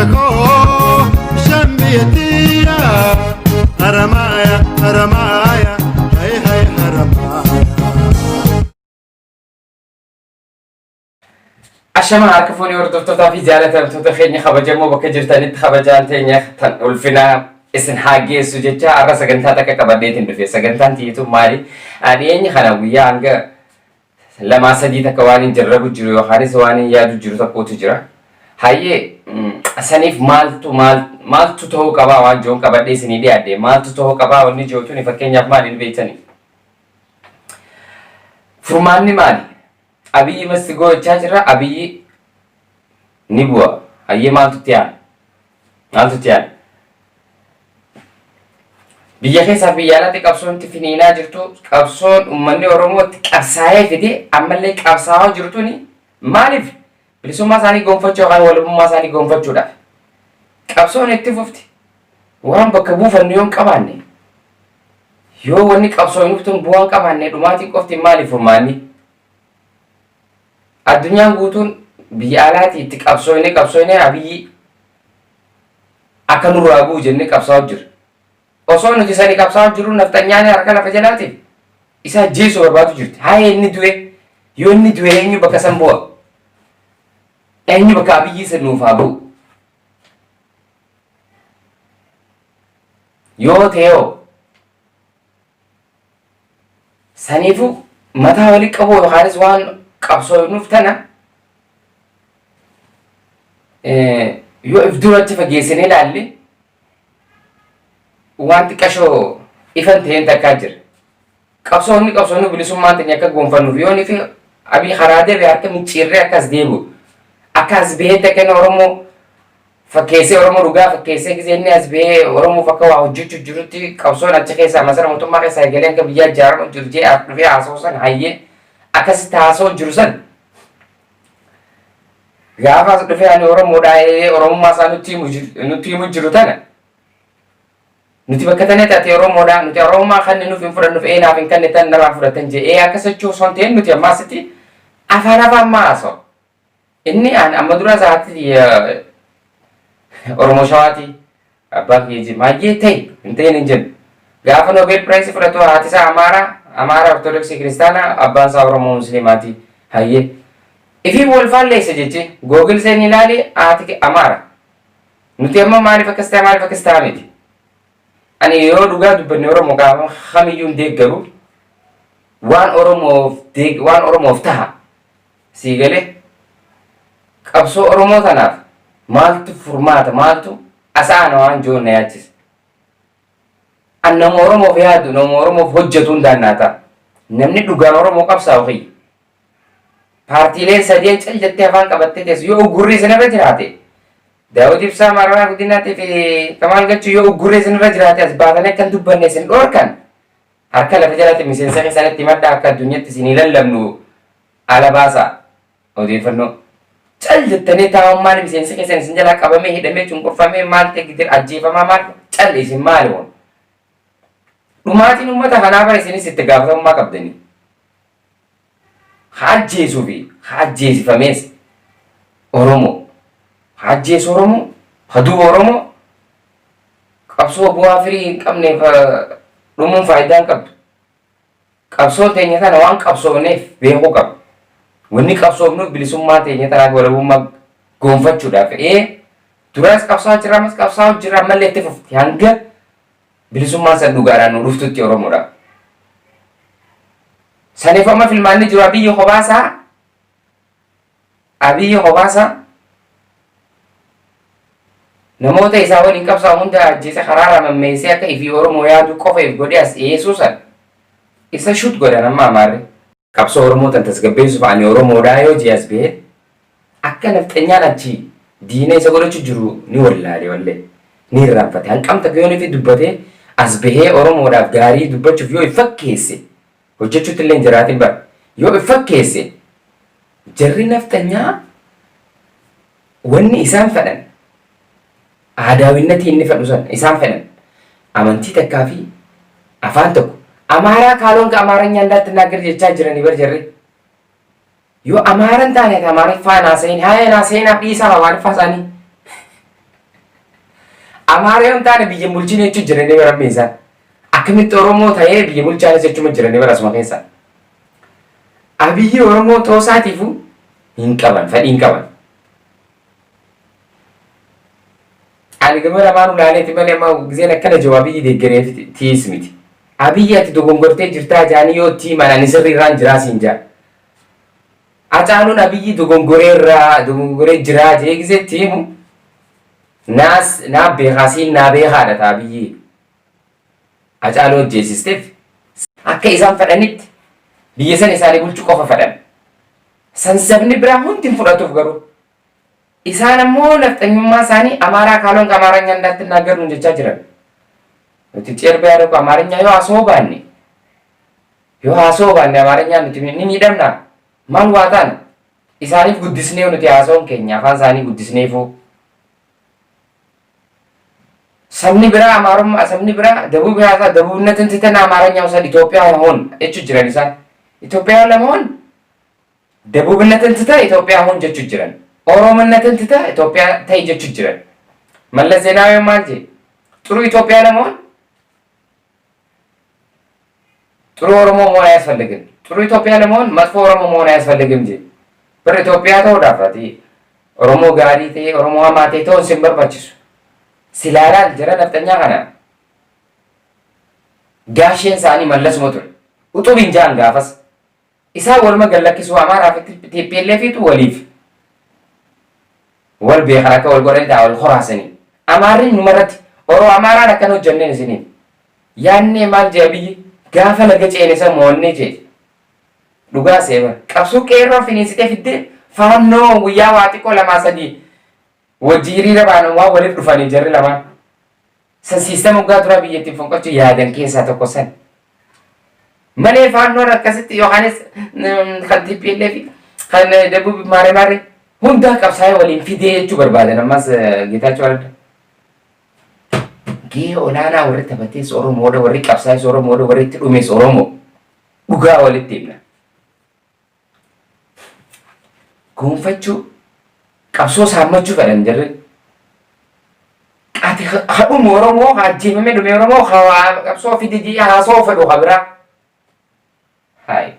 biyyako shan biyyattiya haramaya haramaya hay hay haramaya. عشان ما عرفوني وردفتها في زيارة تتخيني خبجة مو بكجرتني خبجان تاني والفنا اسن حاجة سجتة عرّا سجنتها كبديت إنه في سجنتان تيتو مالي أني خنا ويا عنك لما سديت كواني جربوا جرو خارج واني يادو جرو تقوت جرا هاي سنيف مال تطهو كبا وان جون كبدي سنيدي أدي مال تطهو كبا وني جوتوني فكين ياب مالي البيتني فرماني مالي أبي مستقول تاجرة أبي نبوة هاي مال تتيان biyya keessa biyyaalatti qabsoon finiinaa jirtu qabsoon uummanni Oromoo qabsaa'ee fide ammallee qabsaa'aa jirtuni maaliif bilisummaa isaanii gonfachuu yookaan walabummaa isaanii gonfachuudhaaf qabsoon itti fufti waan bakka buufannu yoo hin qabaanne yoo wanni qabsoo hin fuftuun bu'aa hin qabaanne dhumaatiin qofti maaliif furmaanni addunyaan guutuun biyya alaatti itti qabsooyne abiyyi akka nurraa bu'u jennee qabsaa'aa jirra. Osoo nuti sadi qabsaa'aa jiru naftanyaani harka lafa jalaatiif isa jeesoo barbaadu jirti. Haa inni du'e yoo inni du'e eenyu bakka san bu'a? Eenyu bakka abiyyi san nuuf haa bu'u? Yoo ta'eoo saniifu mataa walii qabu yookaanis waan qabsoo nuuf tana yoo if duratti fageessinee ilaalle wanti qashoo ifan ta'een takkaa jira. Qabsoonni bilisummaan ta'e akka gonfannuuf yoo ni fi abii karaa deebi'ee harka micciirree akkas deebi'u. Akkas bahee takkeen Oromoo fakkeessee Oromoo dhugaa fakkeessee gisee inni as bahee Oromoo fakka waa hojjechuu jirutti qabsoon achi keessaa masara mootummaa keessaa eegalee akka biyyaa ijaaramu jiru jee dhufee haasa'u san hayyee akkasitti haasa'u jiru san. Gaafa as dhufee ani Oromoodhaa Oromummaa isaa nutti himu jiru tana. Nuti bakka tanee taatee Oromoodhaa nuti Oromummaa kan nuuf hin fudhannuuf naaf hin kanne tan narraa fudhatan jee akkasachuu osoo hin ta'in nuti ammaasitti afaan maasoo. Inni amma dura isaatti Oromoo Shawaati abbaa keeji maayyee ta'e hin ta'in hin jennu. Gaafa Nobel Prize fudhatu haati isaa Amaara Ortodoksii Kiristaanaa abbaan isaa Oromoo Musliimaati hayyee. Ifii wal faalleessa jechi Googil seen ilaali haati Amaara. Nuti amma maaliif akkas ta'a miti. Ani yoo dhugaa dubbanne Oromoo gaafa kamiyyuu deeggaru waan Oromoof taha sii galee qabsoo Oromoo tanaaf maaltu furmaata maaltu asaana waan joon na yaachisa. An nama Oromoof yaadu nama Oromoof hojjetu hundaan naa ta'a. Namni dhugaan Oromoo qabsaa'u kiyya. Paartiileen sadeen cal jettee afaan qabattee teessu yoo uggurri isinirra jiraate Daawit Ibsaa Mararaa Guddinaatii fi Kamaal Gachuu yoo uggurri isinirra jiraate as baatanii akkan dubbanne isin dhoorkan harka lafa jalatti miseensa keessanitti madda akka addunyaatti isinii lallabnu ala baasaa odeeffannoo. Cal jettanii taa'ummaan miseensa keessan isin jalaa qabamee hidhamee cunqurfamee maal ta'e gidir ajjeefamaa maal cal isin maali woon. Dhumaatiin uummata kanaa bara isinis itti gaafatamummaa qabdanii. Haajjeesuu fi haajjeesifamees Oromoo. Haajjeesu Oromoo, haduu Oromoo qabsoo bu'aa firii hin qabneef dhumuun faayidaa hin qabdu. Qabsoo teenya tana waan qabsoofneef beekuu qaba. Wanni qabsoofnuuf bilisummaa teenya tanaa walabummaa gonfachuudhaaf duraas qabsaa'aa jirra ammas qabsaa'aa jirra ammallee itti fufti hanga bilisummaan san dhugaadhaan nu dhuftutti Oromoodhaaf. Saniif amma filmaanni jiru Abiyyi Hobaasaa namoota isaa waliin qabsaa'u hunda ajjeese karaa mammeessee akka ifii Oromoo yaadu qofaaf godhee as dhiyeessuu san isa shut godhan amma amaarre. Qabsoo Oromoo tan tasgabbeessuuf ani Oromoodhaa yoo jee as bahee akka nafxanyaan achi diina isa godhachuu jiru ni wallaale wallee ni irraanfate hanqamta gayoon ifi dubbatee as bahee Oromoodhaaf gaarii dubbachuuf yoo ifakkeesse hojjechuutti illee hin jiraatin bara yoo ifakkeesse jarri nafxanyaa wanni isaan fedhan aadaawinnatii inni fedhu san isaan fedhan amantii takkaa fi afaan tokko amaaraa kaaloon ka amaaranya እንዳትናገር jechaa jiranii bar jarri yoo amaaran taane amaariffaa naasayin haa naasayin abdii isaa amaariffaa isaanii Amaaraan taane biyya bulchine jechuun jiranii bara meeshaan. Akkamitti Oromoo ta'ee biyya bulchaanis jechuun jiranii bara asuma keessa. Abiyyi Oromoo toosaatiifu hin qaban, fedhii hin qaban. Ani gama lamaan ulaaleeti malee amma giseen akkana jawaabii deeggareef tiis miti. Abiyyi ati dogongortee jirtaa jaanii yoo tii manaan sirriirraan jiraasiin jaa. Hacaaluun Abiyyi dogongoree jiraa jee gisee tiimu naa beekaasiin naa beekaadha ta'a Abiyyi. Hacaaluu hojjeesisteef akka isaan fedhanitti biyya san isaanii bulchuu qofa fedhan. Sansabni biraa hundi hin fudhatuuf garuu. Isaan ammoo nafxanyummaa isaanii Amaaraa kaaloon Amaaranya እንዳት እናገር ነው jecha jiran. Nuti ceerba yaaduu Amaaranya yoo haasoo baanne Amaaranya nuti ni miidhamna. Maal waa taana? Isaaniif guddisnee nuti haasoon keenya afaan isaanii guddisneefu. Sabni biraa Amaarummaa sabni biraa Dabuub haasaa Dabuubnetin titan Amaaranya usan Itoophiyaa hoon jechuu jiran isaan. Itoophiyaa lamaon Dabuubnetin titan Itoophiyaa hoon jechuu jiran. Oromoonetin titan Itoophiyaa ta'e jechuu jiran. Mallas Zeenaawii maal jee? Xuru Itoophiyaa lamaon ጥሩ ኦሮሞ መሆን አያስፈልግም። ጥሩ ኢትዮጵያ ለመሆን መጥፎ ኦሮሞ መሆን አያስፈልግም እንጂ ብር ኢትዮጵያ ተወዳፋቲ ኦሮሞ ጋሪቴ ኦሮሞ አማቴ ተውን ሲንበርባችሱ ሲላላል ጀረ ነፍጠኛ ካና ጋሼን ሳኒ መለስ ሞቱር ውጡ ቢንጃን ጋፈስ ኢሳ ወልመ ገለኪሱ አማራ ቲፒኤልኤፊቱ ወሊፍ ወል ቢኸራከ ወል ጎረንታ ወል ኹራሰኒ አማሪን ኑመረት ኦሮ አማራ ነከኖ ጀነን ሲኒ ያኔ ማል ጀብይ gaafa laga ceenisa mo'onnee jee dhugaa seeba qabsuu qeerroo finiisitee fidde faannoo guyyaa waa xiqqoo lamaa sadii wajji hiriira baanan waa waliif dhufanii jarri lamaan san siistama dhugaa dura biyyattiin fonqochuu yaadan keessaa tokko san malee faannoon akkasitti yookaanis kan TPLF fi kan Dabuub maare hundaa qabsaa'ee waliin fidee jechuu barbaadan ammas Geetaachoo Raddaa. Gahee olaanaa warri taphatees Oromoodha warri qabsaa'es Oromoodha warri itti dhumees Oromoo dhugaa walitti himna. Goonfachuu qabsoo saammachuu fedhan jarri. Ati hadhumu Oromoo ajjeefamee dhume Oromoo qabsoo fidii haasoo fedhu habiraa. Hayi.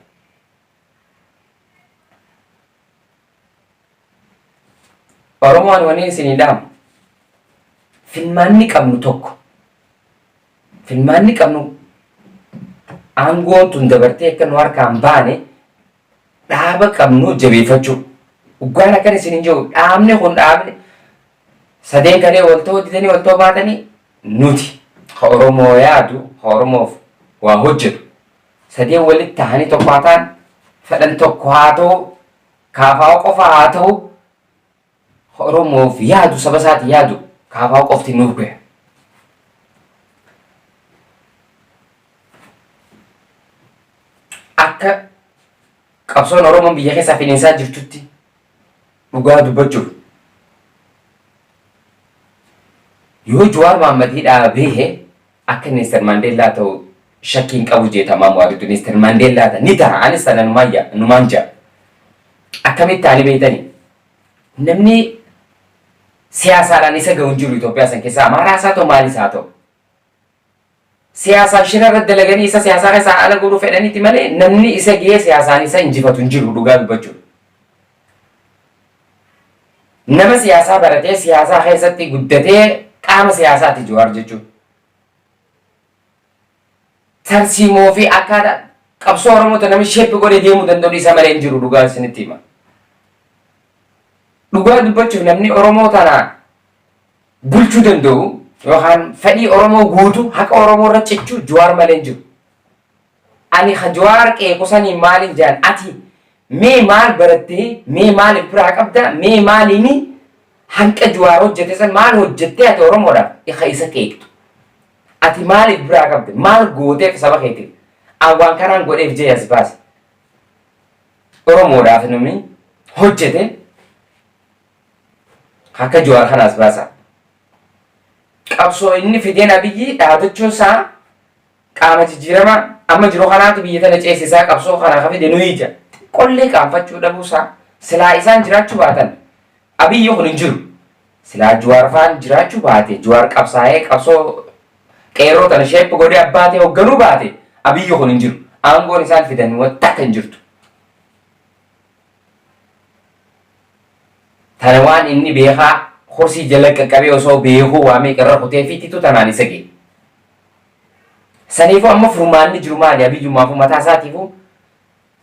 Oromoon wanii isinii dhaamu. Filmaanni qabnu tokko. Filmaanni qabnu aangoon tun dabartee akka nu harkaan baane dhaaba qabnu jabeeffachuu. Dhugaan akkan isin hin jiru dhaabni kun dhaabni sadeen kanee waltoo hojjetanii waltoo baatanii nuti Oromoo yaadu Oromoof waa hojjetu. Sadeen walitti tahanii tokko haa ta'an fedhan tokko haa ta'u kaafaa qofa haa ta'u Oromoof yaadu saba isaati yaadu kaafaa qofti nuuf gahe. Akka qabsoon Oromoon biyya keessaa finiinsaa jirtutti dhugaa dubbachuuf yoo Jawaar Mohammadii dhaabee akka Neelsan Maandeellaa ta'u shakkiin qabu jeetamaa waaditu Neelsan Maandeellaa ta'a ni ta'a anis sana numaan ja'a akkamitti taanii beektanii namni siyaasaadhaan isa ga'uun jiru Itoophiyaa san keessaa Amaaraas haa ta'u maalis haa ta'u. Siyaasaan shira irratti dalaganii isa siyaasaa keessaa ala godhuu fedhaniiti malee namni isa gahee siyaasaan isa injifatu hin jiru dhugaa dubbachuudha. Nama siyaasaa baratee siyaasaa keessatti guddatee qaama siyaasaati Jawaar jechuudha. Tarsiimoo fi akkaataa qabsoo Oromoota namni sheeppi godhee deemuu danda'u isa malee hin jiru dhugaa isinitti hima. Dhugaa dubbachuuf namni Oromoo tanaa bulchuu danda'u yookaan fedhii Oromoo guutuu haqa Oromoo irra cichuu Jawaar malee hin jiru. Ani Jawaar qeequsanii maaliin jaan ati mee maal barattee mee maal biraa qabda mee maaliini hanqa Jawaar hojjete san maal hojjettee ati Oromoodhaaf isa qeeqtu. Ati maaliif biraa qabda maal gooteef saba keetiif awwaan kanaan godheef jee as baase. Oromoodhaaf namni hojjete akka Jawaar kanaas baasa. Qabsoo inni fideen Abiyyi dhaabbachuun isaa qaama jijjiirama amma jiru kanaatu biyya tana ceesisaa qabsoo kanaa fide nuyi ija. Qollee qaanfachuu dhabuusaa silaa isaan jiraachuu baatan Abiyyi kun hin jiru. silaa Jawaar faan jiraachuu baate Jawaar qabsaa'ee qabsoo qeerroo tana sheeppi godhee abbaatee hoogganuu baate Abiyyi kun hin jiru. Aangoon isaan fidan wanta akka hin jirtu. Tana waan inni beekaa horsii jala qaqqabee osoo beekuu waamee qarra kutee fititu tanaan isa ga'e. Saniifuu amma furmaanni jiru maali? Abiyyummaafuu mataa isaatiifuu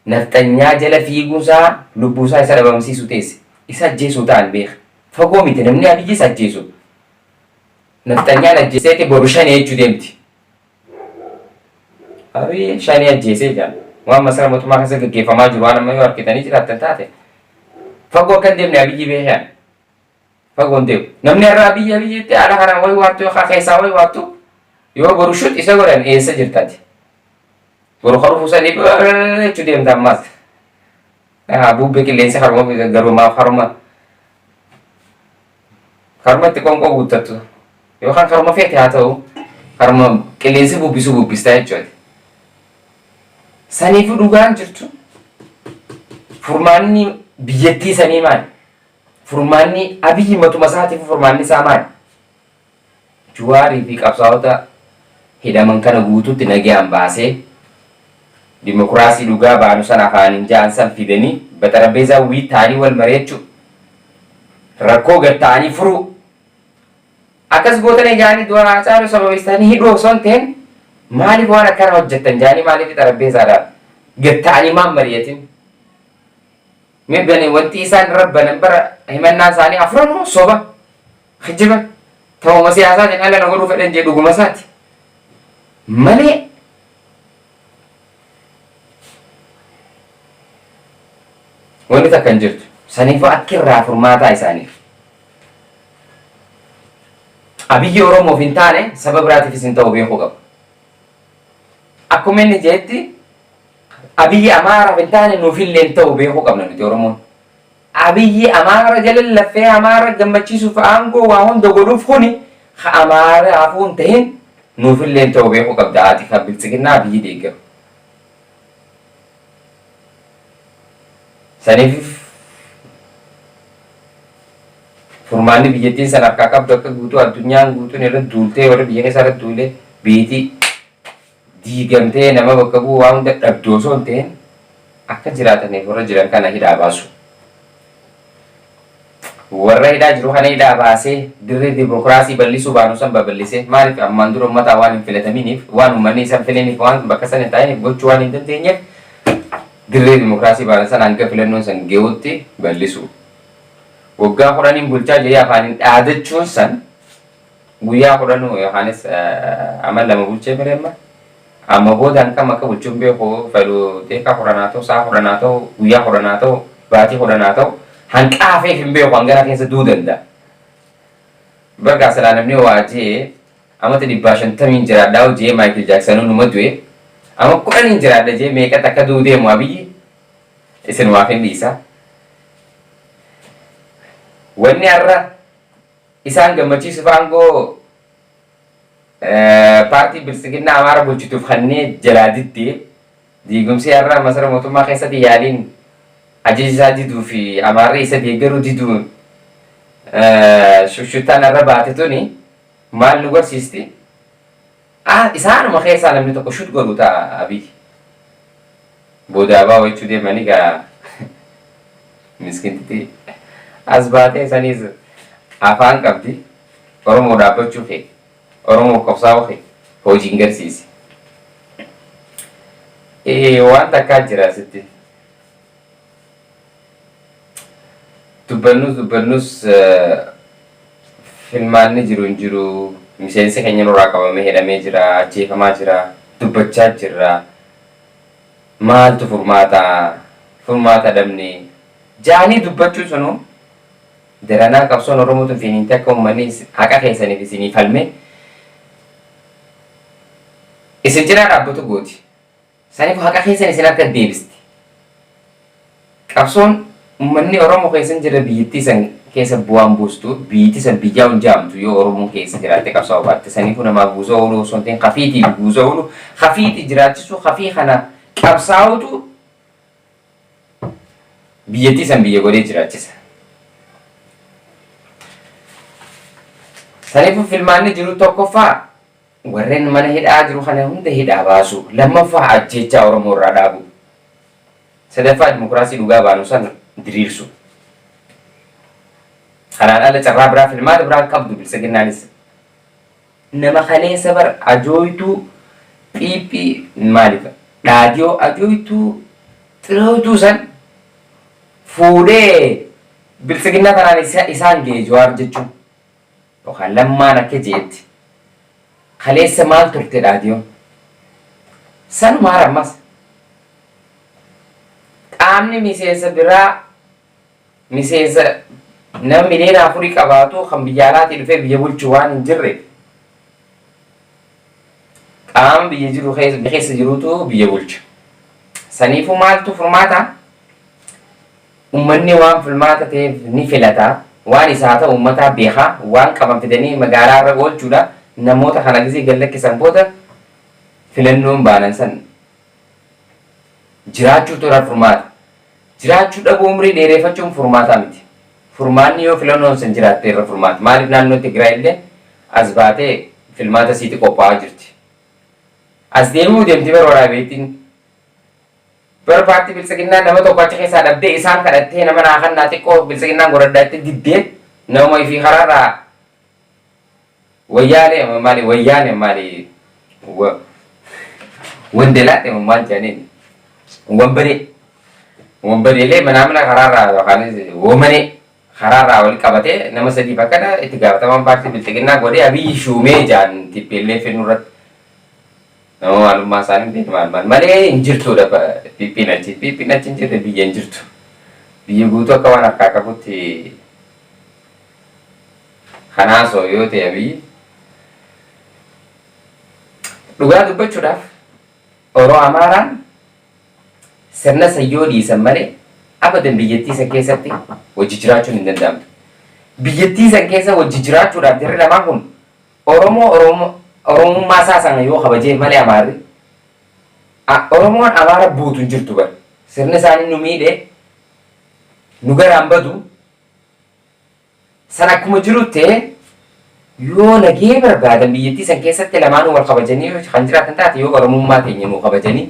nafxanyaa jala fiiguusaa lubbuusaa isa dhabamsiisu teesse. Isa ajjeesuu ta'an beeka. Fagoo miti namni Abiyyi isa ajjeesu. Nafxanyaan ajjeeseeti boru shanii jechuu deemti. Abiyyi shanii ajjeesee jira. Waan masara mootummaa keessa gaggeeffamaa jiru waan amma yoo harkitanii jiraattan taate. Fagoo akka hin deemne Abiyyi beekan. Fagoo hin deemu. Namni irraa Abiyyitti haala kanaan wayi waattu yookaan keessaa wayi waattu yoo boru shut isa godhan eessa jirtaati. Boru kan ufusanii jechuu deemta ammaas. Bubbee qilleensa haruma garumaaf harumatti qonqoo guuttattu. Yookaan haruma feete haa ta'u haruma qilleensi bubbisuu bubbistaa jechuudha. Saniifuu dhugaan jirtu furmaanni biyyattii sanii maali? Furmaanni Abiyyi matuma isaatiif furmaanni isaa maali? Jawaarii fi qabsaa'ota hidhaman kana guutuutti nagaan baasee dimokiraasii dhugaa baanu san afaaniin ja'an san fidanii baxarabbeezaa wii ta'anii wal mari'achuu rakkoo gad ta'anii furuu akkas gootanii jaanii du'aa caalu sababeessanii hidhuu osoo hin ta'in maaliif waan akkana hojjettan jaanii maaliif xarabbeezaadhaan gad ta'anii maan mari'atin wanti isaan rabbanan bara himannaan isaanii afran soba hijiba ta'uma siyaasaatiin ala na godhuu fedhan jee dhuguma isaati malee wanti takka hin jirtu saniifuu akka irraa furmaataa isaaniif Abiyyi Oromoof hin taane saba biraatiifis hin ta'u beekuu qaba. Akkuma inni jeetti Abiyyi Amaaraaf hin taane nuufillee hin ta'u beekuu qabna nuti Oromoon. Abiyyi Amaara jala laffee Amaara gammachiisuuf aangoo waa hunda godhuuf kuni Amaaraafuu hin ta'in nuufillee hin ta'u beekuu qabda ati kan bilchiginnaa Abiyyi deeggaru. Saniif furmaanni biyyattiin san harkaa qabdu akka guutuu addunyaan guutuun irratti duultee warra biyya keessa irratti duulee biitii diigamtee nama bakka bu'u waa hunda dhabdoo osoo hin ta'in akka jiraataniif warra jiran kana hidhaa baasu. Warra hidhaa jiru kana hidhaa baasee dirree dimokiraasii bal'isuu baanu san babal'isee maaliif ammaan dura uummataa waan hin filataminiif waan uummanni isaan filaniif waan bakka san hin taa'iniif gochuu waan hin dandeenyeef dirree dimokiraasii baanu san hanga filannoon san geewutti bal'isu. Waggaa kudhaniin bulchaa jedhee afaaniin dhaadachuun san guyyaa kudhanuu yookaanis ama lama bulchee bireemma amma booda hanqam akka bulchuun beeku fedhu deekaa kudhanaa ta'u sa'a kudhanaa ta'u guyyaa kudhanaa ta'u baatii kudhanaa ta'u hanqaafeef hin beeku hangana keessa du'uu danda'a. Bargaa silaa namni waajee amata 150 jiraadhaa hojii Maayikil Jaaksanuu numa du'e ama 10 jiraadha jee meeqatti akka du'uu deemu Abiyyi isin waaf hin dhiisa. Wanni har'a isaan gammachiisuuf aangoo paartii bilisiginnaa Amaara bulchituuf kannee jalaa diddee diigumsi har'a masara mootummaa keessatti yaaliin ajaja isaa diduu fi Amaarri isa deeggaruu diduu shushuttaan har'a baate tuni maal nu barsiisti? Isaanuma keessaa namni tokko shut godhu ta'a Abiyyi. Boodaabaa jechuu deemanii gaa miskintitti. As baatee saniis afaan qabdi Oromoo dhaabbachuu fee Oromoo qabsaa'uu fee hojii hin garsiisi. Waan takkaa jira asitti dubbannus filmaanni jiru hin jiru miseensi keenya nurraa qabamee hidhamee jira ajjeefamaa jira dubbachaa jirra maaltu furmaata dhabne jaanii dubbachuu sunu daranaa qabsoon Oromootu fiiniinti akka uummanni haqa keessaniif isinii falme isin cinaa dhaabbatu gooti. Saniif haqa keessan isin akka deebisti. Qabsoon uummanni Oromoo keessan jira biyyattii san keessa bu'aan buustu biyyattii san biyyaa hunjaamtu yoo Oromoon keessa jiraatte qabsaa'uu baatte saniifuu namaa guuza ooluu osoo hin ta'in hafiitii guuza oolu hafiitii jiraachisuu hafii kana qabsaa'utu biyyattii san biyya godhee jiraachisa. Sanifu filmaanni jiru tokkoffaa warreen mana hidhaa jiru kana hunda hidhaa baasu. Lammaffaa ajjechaa Oromoo irraa dhaabu. Sadaffaa dimokiraasii dhugaa baanu san diriirsu. Kanaan ala carraa biraa filmaata biraa qabdu bilisiginnaanis. Nama kaleessa bar ajooytuu Piipii maaliif dhaadiyoo ajooytuu xirootuu san fuudhee bilisiginnaa kanaan isaan ga'e Jawaar jechuun yookaan lammaan akka jeetti kaleessa maal turte dhaadiyoon sanuma harammas qaamni miseensa biraa miseensa nama miliyoona 4 qabaatu kan biyya alaatii dhufee biyya bulchu waan hin jirre qaama biyya jiru keessa jirutu biyya bulcha. Saniifuu maaltu furmaata? Uummanni waan filmaata ta'eef ni filata. Waan isaa ta'u uummataa beekaa waan qaban fidanii magaalaa irra oolchuudha. Namoota kana gisee gallakkisan booda filannoon baanan san jiraachuu tura furmaata. Jiraachuu dhabuu umrii dheereeffachuun furmaataa miti. Furmaanni yoo filannoon san jiraatte irra furmaata. Maaliif naannoo Tigraay illee as baatee filmaata siiti qophaa'aa jirti. As deemuu deemti bara waraabeettiin bara paartii bilisiginnaa nama tokko achi keessaa dhabdee isaan kadhattee nama naafannaa xiqqoo bilisiginnaan godhaddaatti diddeen nama fi karaarraa wayyaane maali wandelaadhe maal jedhaniin wambadeelee mana karaarraa yookaan woomane karaarraa wal qabatee nama sadiif akkana itti gaafatamaan paartii bilisiginnaa godhee Abiyyi shuumee jaan tippillee fennurratti. Nama maalummaa isaanii beeku malee hin jirtudha Piippiin achi hin jirre biyya hin jirtu. Biyya guutuu akka waan harkaa qabutti kanaasoo yoo ta'e Abiyyi dhugaa dubbachuudhaaf Oromoo Amaaraan sirna sayyoo dhiisan malee abadan biyyattii san keessatti wajji jiraachuun hin danda'amtu. Biyyattii san keessa wajji jiraachuudhaaf jarri lamaan kun Oromummaa isaa sana yoo kabajee malee Amaarri Oromoon Amaara buutu hin jirtu bara. Sirni isaanii nu miidhee nu garaan badu san akkuma jiru ta'e yoo nagee barbaadan biyyattii san keessatti lamaanuu wal kabajanii kan jiraatan taate yoo Oromummaa teenya nu kabajanii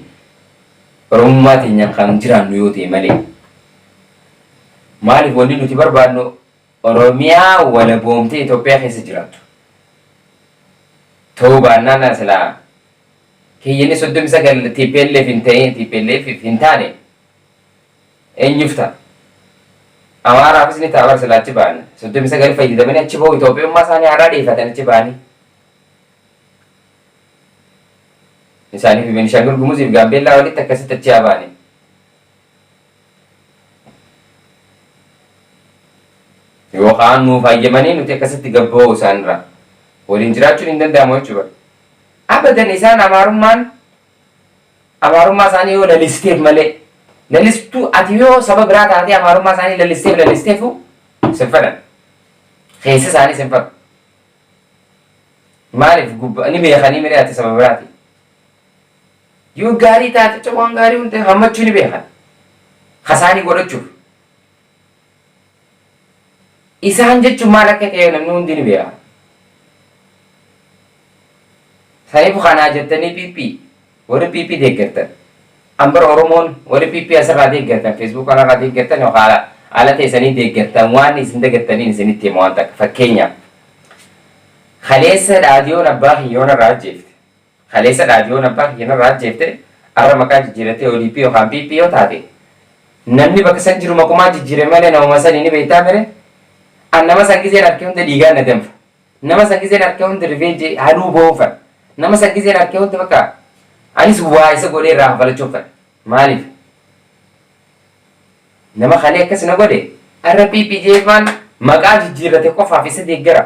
Oromummaa teenyaan kan jiraannu yoo ta'e malee. Maaliif wanni nuti barbaadnu Oromiyaa walaboomtee Itoophiyaa keessa jiraattu. Ta'uu baannaan silaa kiyyanni 39 TPLF hin taane eenyuuf ta'a? Amaaraafis ni ta'a bara silaa achi baana. 39 fayyadamanii achi bahu Itoophiyummaa isaanii haaraa dheeffatan achi baanii. Isaaniif Beenishaangul Gumuziif Gaambeellaa walitti akkasitti achi haa baanii. Yookaan nuuf hayyamanii nuti akkasitti gabba'uu isaanirraa. Waliin jiraachuun hin danda'amu jechuudha. Abadan isaan Amaarummaa isaanii yoo lalisteef malee lalistuu ati yoo saba biraa taatee Amaarummaa isaanii lalisteefu sinfadhan. Keessa isaanii sinfadhu. Maaliif ni beekanii miree ati saba biraati. Yoo gaarii taate waan gaarii hundi hammachuu ni beekan. Hasaanii godhachuuf. Isaan jechuun maal akka ta'e namni hundi ni beeka. Sanifu kanaa jettanii Piippii warri Piippii deeggartan. Ambara Oromoon warri Piippii asirraa deeggartan Facebook kanarraa deeggartan yookaan haala teessanii deeggartan waan isin deeggartaniin isinitti himu waan takka fakkeenyaaf. Kaleessa dhaadiyoon abbaa hiyyoon irraa ajjeefte. Kaleessa dhaadiyoon abbaa hiyyoon irraa ajjeefte har'a maqaa jijjiiratee ODP yookaan Piippii yoo taate namni bakka san jiru maqumaa jijjiire malee namuma sanii ni beektaa mere nama san giseen harkee hunda dhiigaan na danfa. Nama san giseen harkee hunda rifeenjee halluu boonfa. Nama san giseen harkee hunda bakka anis waa isa godhee irraa hafalachuuf fedha. Maaliif? Nama kalee akkas na godhe har'a Piippii jeefaan maqaa jijjiirrate qofaaf isa deeggara.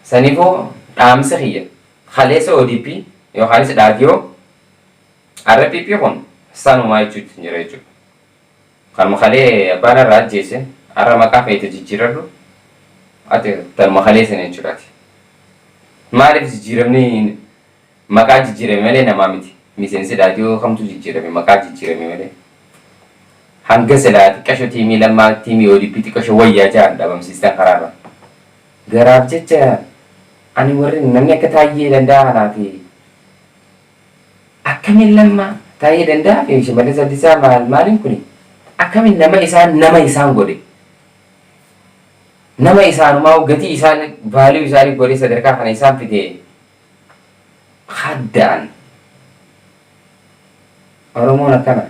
Saniifuu dhaamsa kiyya kaleessa ODP yookaan dhaadiyoo har'a Piippii kun sanumaa jechuutti jira jechuudha. Kanuma kalee abbaan irraa ajjeese har'a maqaa feete jijjiirradhu ati tanuma kalee sana jechuudhaati. Maaliif jijjiiramni maqaa jijjiirame malee namaa miti. Miseensi dhaadiyoo kamtu jijjiirame maqaa jijjiirame malee. hanga silaati qasho tiimii lammaa tiimii ODP qasho wayyaa jaan dhabamsiistan karaarra. Garaaf jecha ani warri namni akka taayee danda'a naati. Akkamiin lammaa taayee danda'a fi Shimallis Abdiisaa maaliin kuni akkamiin nama isaan godhe. Nama isaanumaa gatii isaan vaaluu isaanii godhe sadarkaa kana isaan fide haddaan. Oromoon akkana.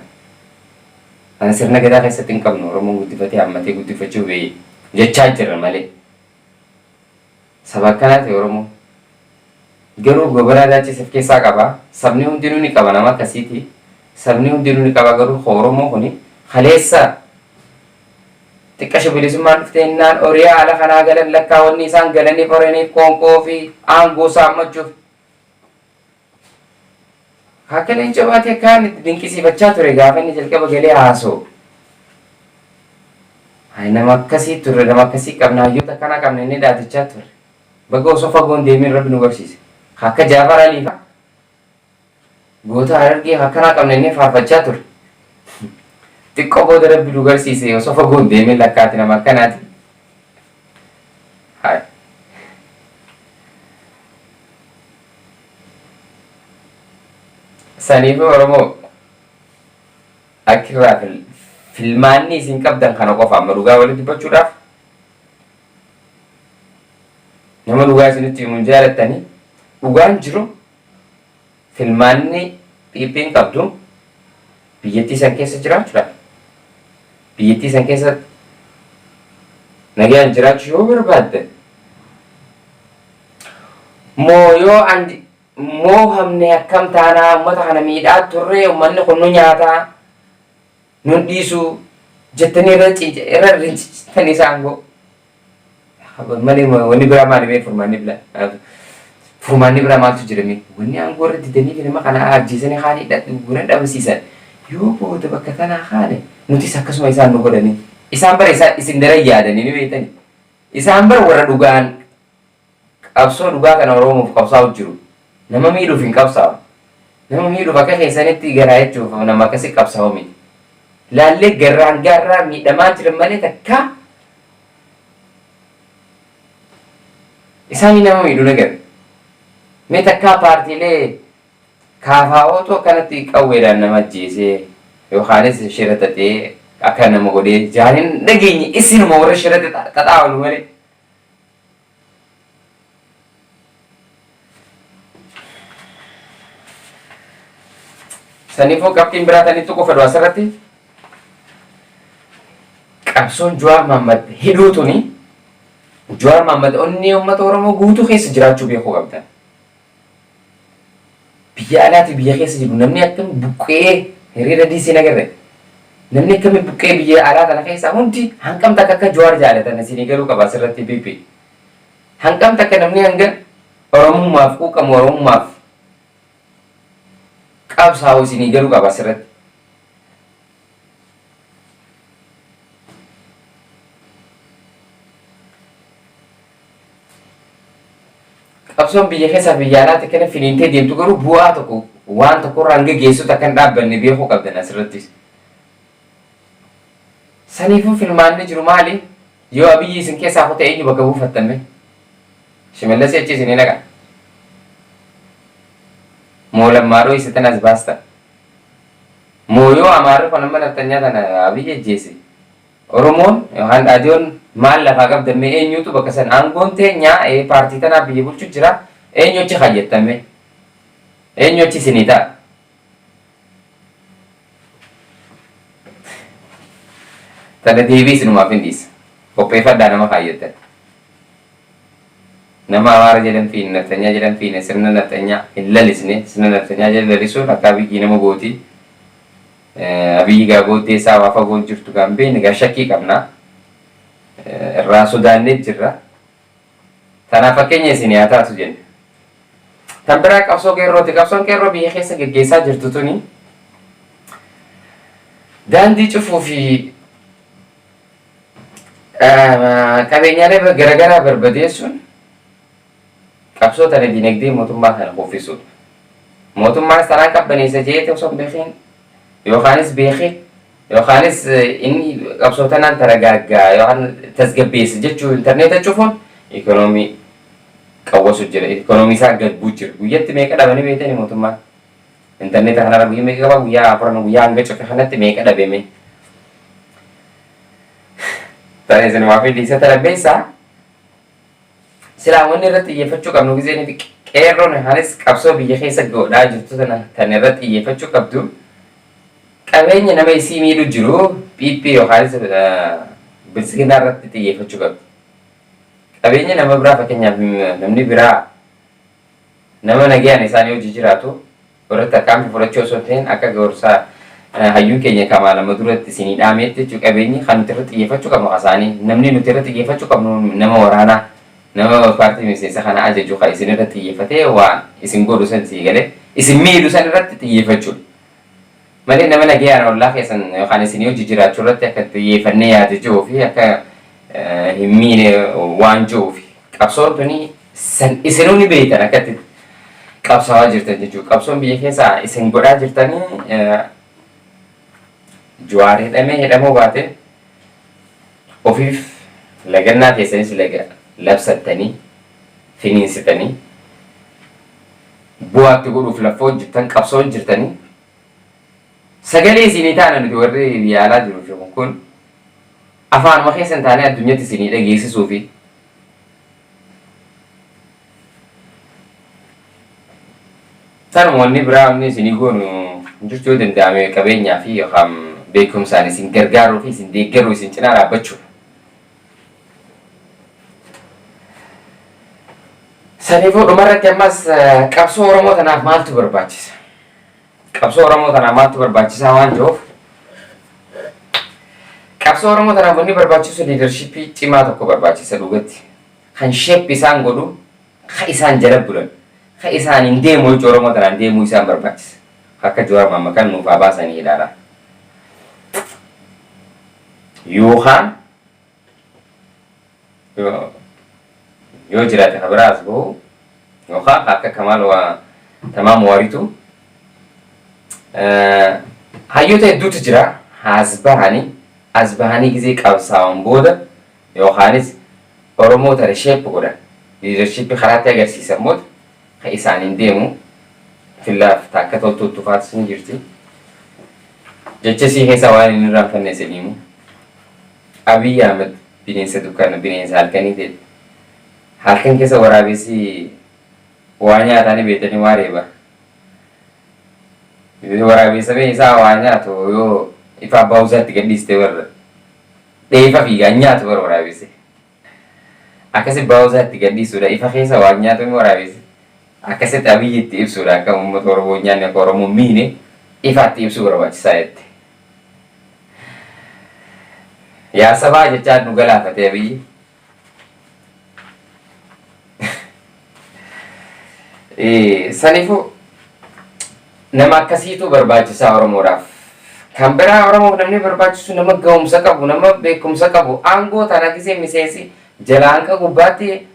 Ana sirna gadaa keessatti hin qabnu Oromoon guddifatee hammatee guddifachuu beeyye jechaa jirra malee. Saba akkanaati Oromoo. Garuu gobaraa daachiseef keessaa qaba. Sabni hundinuu ni qaba nama akkasiiti. Sabni hundinuu ni qaba garuu Oromoo kuni kaleessa xiqqasho bilisummaan dhuftee innaan oriyaa ala kanaa galan lakkaawwanni isaan galanii horaniif qoonqoo fi aangoo saammachuuf. Akka leenca baatee kaan itti dinqisiifachaa ture gaafa inni jalqaba galee haasoo. Nama akkasii turre nama akkasii qabna hayyoota akkana qabna inni dhaadachaa ture. Baga osoo fagoon deemeen rabbi nu barsiise. Akka Jaafar Aliifaa goota Harargee akkanaa qabna inni faarfachaa ture. Xiqqoo booda rabbi nu barsiise osoo fagoon deemeen lakkaati nama akkanaati. Saniifi Oromoo akkirraa filmaanni isin qabdan kana qofa amma dhugaa walitti dubbachuudhaaf nama dhugaa isinitti himuun jaalattanii dhugaan jiru filmaanni dhiibbiin qabdu biyyattii san keessa jiraachuudhaaf biyyattii san keessa nagaan jiraachuu yoo barbaadde moo hamne akkam taanaa uummata kana miidhaa turre uummanni kun nu nyaataa nun dhiisuu jettanii irra rincitan isaan goo malee wanni biraa maali furmaanni biraa maaltu jirame wanni aangoo irra didanii fi nama kana ajjeesanii haali gunan dhabamsiisan yoo booda bakka tanaa haale nutis akkasuma isaan nu godhanii isaan bara isin dara yaadanii ni beekani isaan bara warra dhugaan qabsoo dhugaa kana Oromoof qabsaa'u jiru. Nama miidhuuf hin qabsaa'u. Nama miidhuuf akka keessanitti garaa jechuuf nama akkasii qabsaa'u miti. Laallee garraa miidhamaa jiran malee takka isaanii nama miidhu nagar. Mee takkaa paartiilee kaafaa'ootu akkanatti qawweedhaan nama ajjeesee yookaanis shira xaxee akka nama godhee jaaniin dhageenye isinuma warra shira xaxaa'u malee. Saniifuu qabxiin biraatanitti qofa du'a asirratti qabsoon Jawaar Mohaammed hidhuutuni Jawaar Mohaammed onni uummata Oromoo guutuu keessa jiraachuu beekuu qabdan. Biyya alaati biyya keessa jiru namni akkam buqqee hiriira diisii nagarre namni akkami buqqee biyya alaa kana keessa hundi hanqam takka akka Jawaar jaalatan isinii galuu qaba asirratti bibi. Hanqam takka namni hanga Oromummaaf quuqamu Oromummaaf qabsaa'u isinii galuu qaba asirratti. Qabsoon biyya keessaa biyya alaatti akkana finiintee deemtu garuu bu'aa tokko waan tokko irraa hanga geessuutti akka hin dhaabbanne beekuu qabdan asirrattis. Saniifuu filmaanni jiru maali? Yoo Abiyyi isin keessaa kute eenyu bakka buufattame? Shimallis achi isinii naqa. Moo Lammaadhoo isitan as baasta. Moo yoo Amaarri kun amma naftanyaa tana Abiyyi ajjeese. Oromoon yookaan dhaadiyoon maal lafaa qabdame eenyutu bakka san aangoon teenyaa paartii tanaaf biyya bulchu jira eenyu achi kayyattame eenyu achi isinii ta'a. Tana deebii isinumaaf hin dhiisa. Qopheeffadhaa nama kaayyattan. Nama Amaara jedhan fiine naftanyaa jedhan fiine sirna naftanyaa hin lalisne sirna naftanyaa jedhan lalisuun akka Abiyyi nama gootii. Abiyyi gaa booddee isaa waa fagoon jirtu kan beekne gaa shakkii qabna. Irraa sodaannee jirra. Tanaaf fakkeenya isin haa taatu jenne. Kan biraa qabsoo qeerrooti. Qabsoon qeerroo biyya keessa geggeessaa jirtu tuni daandii cufuu fi qabeenyaalee garaagaraa barbadeessuun qabsoo tana dinagdee mootummaa kana kuffisuudha. Mootummaan sanaan qabbaneessa jeete osoo hin beekin yookaanis beekee yookaanis inni qabsootanaan taragaaggaa yookaan tasgabbeessa jechuu intarneeta cufuun ikoonoomii qawwasu jira. Ikoonoomii isaa gad bu'u jira. Guyyatti meeqa dhabanii beekani mootummaan? Intarneeta kanarra guyyaa meeqa qaba? Guyyaa afuran guyyaa hanga cufe kanatti meeqa dhabame? Taane isin waa fi dhiisa talabbeessaa silaa wanni irratti xiyyeeffachuu qabnu giseen fi qeerroon haalis qabsoo biyya keessa godhaa jirtu tan irratti xiyyeeffachuu qabdu qabeenya nama isii miidhu jiru PP yookaanis bilisiginaa irratti xiyyeeffachuu qabdu. Qabeenya nama biraa fakkeenyaaf namni biraa nama nagayaan isaanii hojii jiraatu warratti akkaamti fudhachuu osoo ta'in akka gorsaa hayyuu keenya kamaa lama duratti isinii dhaameetti jechuu qabeenyi kan nuti irratti xiyyeeffachuu qabnu hasaanii namni nuti irratti xiyyeeffachuu qabnu nama waraanaa nama paartii miseensa kana ajaju kan isin irratti xiyyeeffatee waan isin godhu san sii galee isin miidhu san irratti xiyyeeffachuudha. Malee nama nagayaan ollaa keessan yookaan isinii hojii jiraachuu irratti akka xiyyeeffannee yaada jiruu fi akka hin miine waan jiruuf qabsoon tuni isinuu ni beektan akkatti qabsaawaa jirtan jechuudha. Qabsoon biyya keessaa isin godhaa jirtanii Jawaar hidhamuu baate ofiif lagannaa keessanis labsattanii finiinsitanii bu'aatti godhuuf lafa hojjettan qabsoo jirtanii sagalee isinii taana nuti warri yaalaa jiru kun afaanuma keessan taanee addunyaatti isinii dhageessisuu fi Sanumoonni biraa wanni isinii goonu jirtuu danda'ame qabeenyaa fi yookaan beekumsaan isin gargaaruu fi isin deeggaruu isin cinaa dhaabbachuu. Saniifuu dhumarratti ammas qabsoo Oromoo tanaaf maaltu barbaachisa? Qabsoo Oromoo tanaaf maaltu barbaachisaa waan jiruuf qabsoo Oromoo tanaaf wanni barbaachisu liidarshippii cimaa tokko barbaachisa dhugatti. Kan sheeppi isaan godhu, kan isaan jala bulan. Kan isaan hin deemu hojii Oromoo tanaan deemuu isaan barbaachisa. Akka Jawaar Mohaammed nuuf haa baasanii ilaala. Yookaan yoo jiraate kan biraas bahu yookaan akka Kamaal Tamaam Waaritu hayyoota hedduutu jira. As bahanii gisee qabsaa'uun booda yookaanis Oromoo tana sheeppi godhan liidarshippii karaatti agarsiisan booda kan isaaniin deemu fillaaf takka toltuutu faatis ni jirti. Jecha sii keessa waan inni irraanfanne isiniimu Abiy Ahmed bineensa dukkana bineensa halkanii ta'e halkan keessa waraabessi waa nyaatanii beekanii waa reeba. Waraabessa bee isaa waa nyaatu yoo ifa abbaa isaatti gadhiiste warra dheefa fiigaa nyaatu bara waraabesse. Akkasi abbaa isaatti gadhiisuudha ifa keessa waa nyaatu waraabesse. Akkasitti Abiy itti ibsuudha akka uummata Oromoo nyaanni akka Oromoo miine ifaatti ibsuu barbaachisaa jette. Yaa sabaa jechaan nu galaafatee Abiy. Saniifuu nama akkasiitu barbaachisaa Oromoodhaaf. Kan biraa Oromoof namni barbaachisu nama ga'umsa qabu, nama beekumsa qabu, aangoo tana gisee miseensi jalaanqa gubbaatti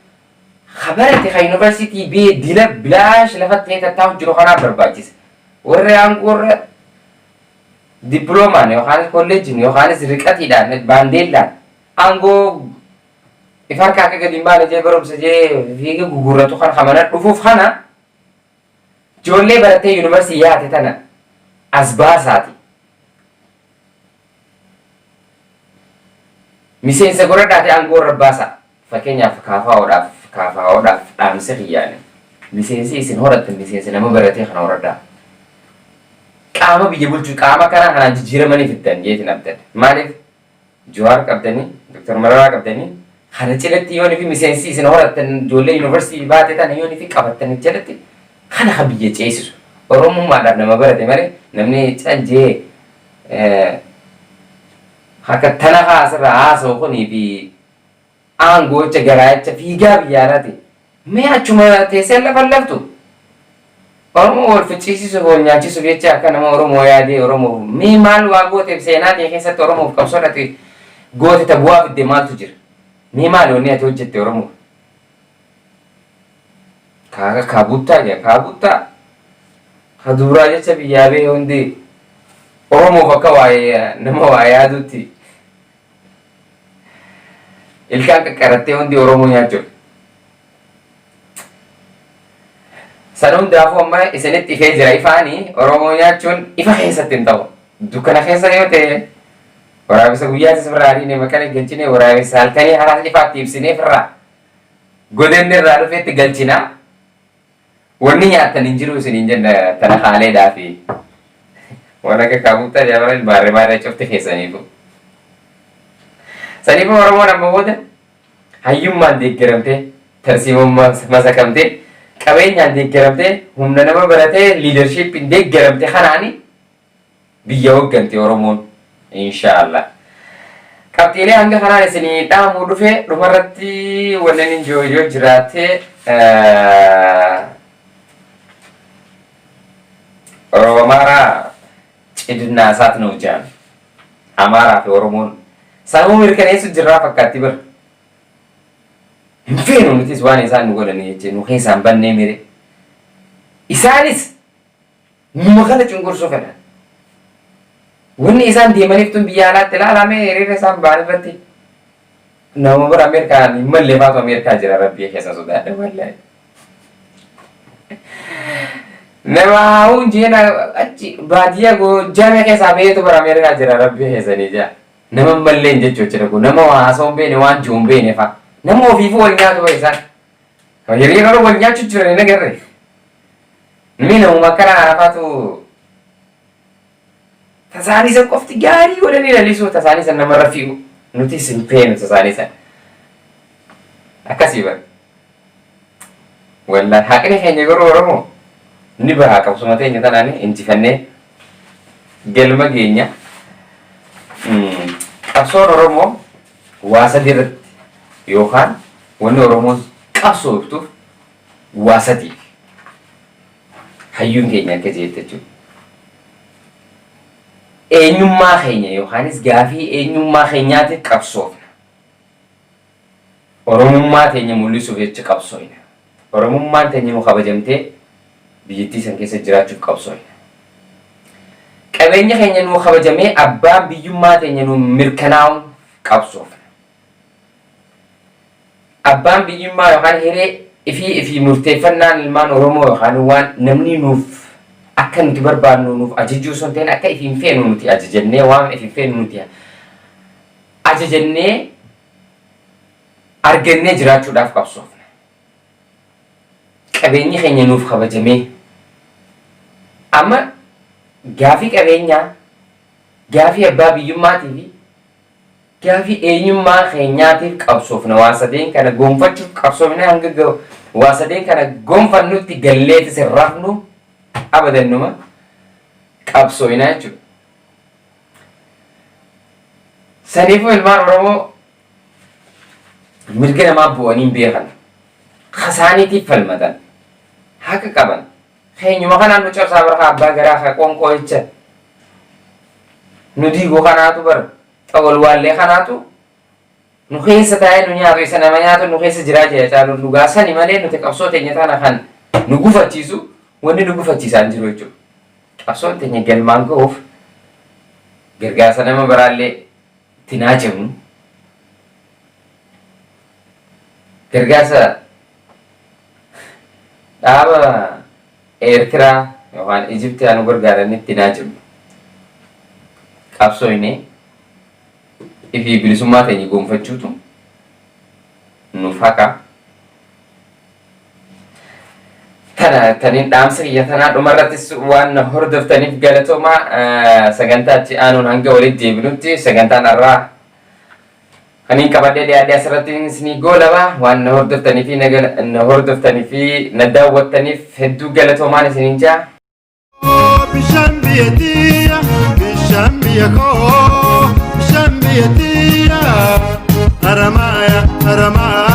habarate kan yuunivarsiitii bee dila bilaash lafatti tattaa'u jiru kanaaf barbaachisa. Warri aangoo warra dippiloomaan yookaanis kolleejjiin yookaanis riqatiidhaan baandeellaan aangoo ifa harkaa akka gadi hin baane jee barumsa jee fiiga gugurratu kan hamana dhufuuf kana ijoollee barattee yuunivarsiitii yaate tana as baasaati. Miseensa godhadhaate aangoo irra baasa. Fakkeenyaaf kaafaa'oodhaaf dhaamsa xiyyaane. Miseensi isin horattan miseensi nama baratee kana horadhaa. Qaama biyya bulchuu qaama kanaan jijjiiramanii fiddan jeetiin abdan. Maaliif Jawaar qabdanii, Dr. Mararaa qabdanii kana jalatti yoonii fi miseensi isin horattan ijoollee yuunivarsiitii baate tana yoonii fi qabattanii jalatti kana kan biyya ceesisu. Oromummaadhaaf nama barate malee namni caljee akka tana haasirraa haasa'u kunii fi aangoocha garaacha fiigaa biyyaadhaati. Mee achuma teessee lafa laftu Oromoo wal ficcisiisuuf wal nyaachisuuf jecha akka nama Oromoo yaadee Oromoo mee maal waa gooteef seenaa kee keessatti Oromoof qabsoodhate goote ta bu'aa fidde maaltu jira? Mee maal wanni ati hojjette Oromoo? Kaabuttaa jira kaabuttaa ka duuraa jecha biyyaa bee hundi Oromoo bakka waa'ee nama waa yaadutti ilkaan qaqqarattee hundi Oromoo nyaachuudha. Sana hundaafuu amma isinitti ifee jira ifaanii Oromoo nyaachuun ifa keessatti hin ta'u. Dukkana keessa yoo ta'e waraabessa guyyaatti sirraa dhiine makana galchine waraabessa halkanii haala ifaatti ibsinee firraa godinni irraa dhufeetti galchinaa. Wanni nyaatan hin jiru isiniin jenna tana haaleedhaa fi waan akka kaabuttaa jaabalan baarree cufte keessaniifu. Saniifu Oromoon amma booda hayyummaan deeggaramtee tarsiimummaan masakamtee qabeenyaan deeggaramtee humna nama baratee liidarshiippiin deeggaramte kanaani biyya hoogganti Oromoon inshaallah. Qabxiilee hanga kanaan isinii dhaamuu dhufe dhumarratti wanneen injooyoo jiraate Amaaraa cidinaa isaati nuuf jedhan Amaaraa fi Oromoon sanamuu mirkaneessu jirraa fakkaatti bira hin feenu nutis waan isaan nu godhanii jechee nu keessaan bannee mire isaanis numa kana cunqursuu fedhan wanni isaan deemaniif tun biyya alaatti ilaalamee hiriira isaan ba'an irratti nama bira Ameerikaan hin mallee faatu Ameerikaa jira rabbii keessa sodaadha wallahi. Nama hunjeena achi baadiyyaa Goojjamee keessaa beetu bara Ameerikaa jira rabbii keessanii jira. Nama malleen jechuudha kun nama haasa'uun beene waan jiruun beene fa'a. Nama ofiifuu wal nyaatu bahe isaan. Hiriira wal nyaachuu jiran hin agarre. Namni namuma akkana harafaatu tasaanii san qofti gaarii godhanii lalisuu tasaanii san namarra fi'u. Nutis hin feenu tasaanii san. Akkasii bara. Wallaan haqni keenya garuu Oromoo. Ni bahaa qabsuma teenya tanaan injifannee galma geenya. Qabsoon Oromoo waa sadii irratti yookaan wanni Oromoon qabsooftuuf waa sadii hayyuun keenya akka jette jechuudha. Eenyummaa keenya yookaanis gaafii eenyummaa keenyaatiif qabsoofna. Oromummaa teenya mul'isuuf jecha qabsoofna. Oromummaan teenya nu kabajamtee biyyattii san keessa jiraachuuf qabsoofna. Qabeenya keenya nu kabajamee abbaan biyyummaa teenya nu mirkanaa'uun qabsoofna. Abbaan biyyummaa yookaan hiree ifii murteeffannaan ilmaan Oromoo yookaan waan namni nuuf akka nuti barbaadnu nuuf ajajuu osoo hin ta'in akka ifiin feenu nuti ajajannee waan ifiin feenu nuti ajajannee argannee jiraachuudhaaf qabsoofna. Qabeenyi keenya nuuf kabajamee amma gaafii qabeenyaa, gaafii abbaa biyyummaatii fi gaafii eenyummaa keenyaatiif qabsoofna. Waa sadeen kana gonfachuuf qabsoofna hanga waa sadeen kana gonfannutti galleeti sirrafnu abadannuma qabsoofna jechuudha. Saniifuu ilmaan Oromoo mirga namaa bu'anii beekan, kasaaniitiif falmatan, haqa qaban. Keenyuma kanaan nu cabsaa bara abbaa garaa haa qoonqoo jecha nu diiguu kanaatu bara xawal waallee kanaatu nu keessa taa'ee nu nyaatu isa nama nyaatu nu keessa jiraa jira caalu nu gaasani malee nuti qabsoo teenya tana kan nu gufachiisu wanni nu gufachiisaan jiru jechuudha. Qabsoon teenya galmaan ga'uuf gargaarsa nama biraallee itti naajamnu gargaarsa dhaaba Eertiraa yookaan Ijiptii anu gargaaranitti naajamnu qabsoofnee ifii bilisummaa teenya gonfachuutu nuuf haqa. Taniin dhaamsa kiyya tanaa dhumarrattis waan hordoftaniif galatoomaa. Sagantaatti aanuun hanga walitti deebinutti sagantaan irraa kaniin qabadhee dhiyaadhee asirratti isinii goolaba waan na hordoftanii fi na daawwattaniif hedduu galatoomaan isiniin jaa. Bishaan biyyattiya, bishaan biyya koo, bishaan biyyattiya, Haramaya, Haramaya.